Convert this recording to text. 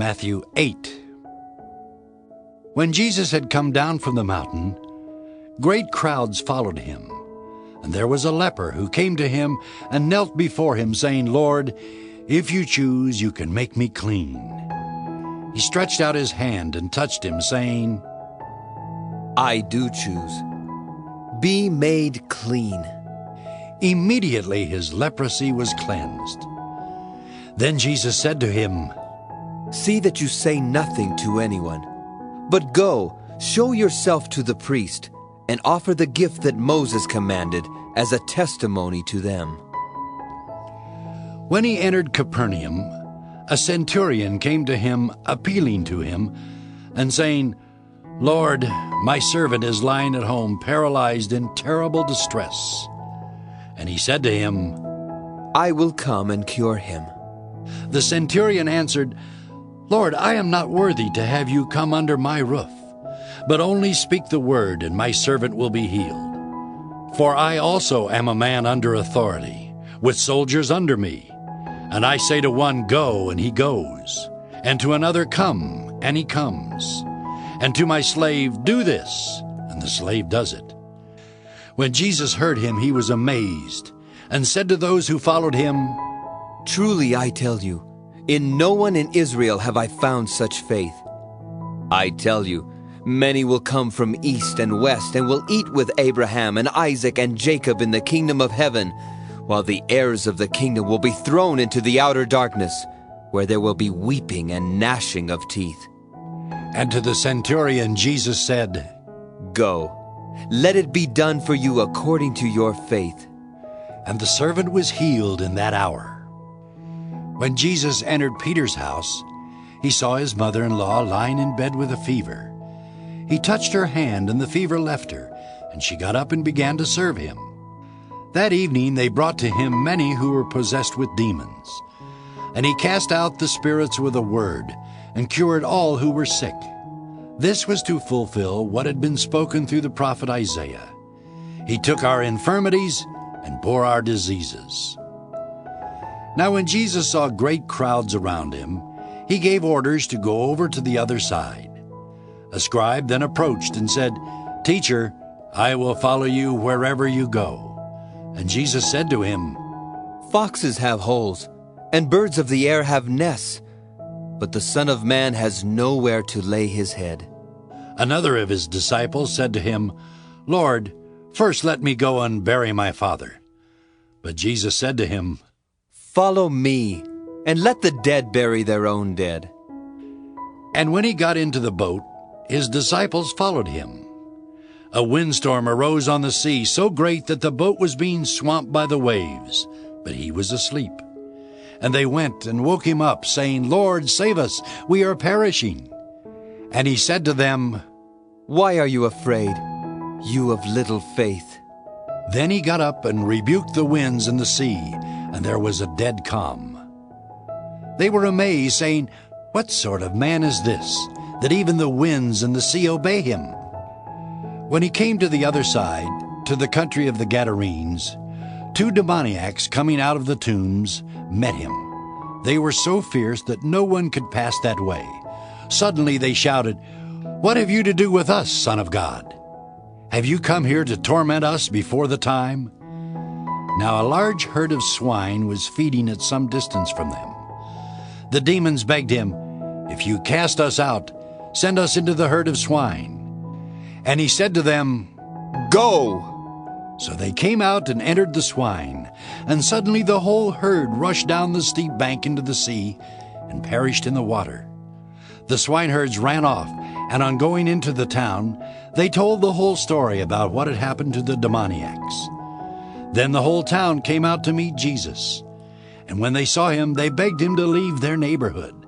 Matthew 8. When Jesus had come down from the mountain, great crowds followed him. And there was a leper who came to him and knelt before him, saying, "Lord, if you choose, you can make me clean." He stretched out his hand and touched him, saying, "I do choose. Be made clean." Immediately his leprosy was cleansed. Then Jesus said to him, "See that you say nothing to anyone, but go, show yourself to the priest, and offer the gift that Moses commanded as a testimony to them." When he entered Capernaum, a centurion came to him, appealing to him, and saying, "Lord, my servant is lying at home, paralyzed in terrible distress." And he said to him, "I will come and cure him." The centurion answered, "Lord, I am not worthy to have you come under my roof, but only speak the word, and my servant will be healed. For I also am a man under authority, with soldiers under me. And I say to one, 'Go,' and he goes, and to another, 'Come,' and he comes, and to my slave, 'Do this,' and the slave does it." When Jesus heard him, he was amazed, and said to those who followed him, "Truly I tell you, in no one in Israel have I found such faith. I tell you, many will come from east and west and will eat with Abraham and Isaac and Jacob in the kingdom of heaven, while the heirs of the kingdom will be thrown into the outer darkness, where there will be weeping and gnashing of teeth." And to the centurion Jesus said, "Go, let it be done for you according to your faith." And the servant was healed in that hour. When Jesus entered Peter's house, he saw his mother-in-law lying in bed with a fever. He touched her hand, and the fever left her, and she got up and began to serve him. That evening they brought to him many who were possessed with demons. And he cast out the spirits with a word, and cured all who were sick. This was to fulfill what had been spoken through the prophet Isaiah. He took our infirmities and bore our diseases. Now when Jesus saw great crowds around him, he gave orders to go over to the other side. A scribe then approached and said, "Teacher, I will follow you wherever you go." And Jesus said to him, "Foxes have holes, and birds of the air have nests, but the Son of Man has nowhere to lay his head." Another of his disciples said to him, "Lord, first let me go and bury my father." But Jesus said to him, "Follow me, and let the dead bury their own dead." And when he got into the boat, his disciples followed him. A windstorm arose on the sea, so great that the boat was being swamped by the waves, but he was asleep. And they went and woke him up, saying, "Lord, save us, we are perishing." And he said to them, "Why are you afraid, you of little faith?" Then he got up and rebuked the winds and the sea, and there was a dead calm. They were amazed, saying, "What sort of man is this, that even the winds and the sea obey him?" When he came to the other side, to the country of the Gadarenes, 2 demoniacs coming out of the tombs met him. They were so fierce that no one could pass that way. Suddenly they shouted, "What have you to do with us, Son of God? Have you come here to torment us before the time?" Now a large herd of swine was feeding at some distance from them. The demons begged him, "If you cast us out, send us into the herd of swine." And he said to them, "Go!" So they came out and entered the swine, and suddenly the whole herd rushed down the steep bank into the sea and perished in the water. The swineherds ran off, and on going into the town, they told the whole story about what had happened to the demoniacs. Then the whole town came out to meet Jesus, and when they saw him, they begged him to leave their neighborhood.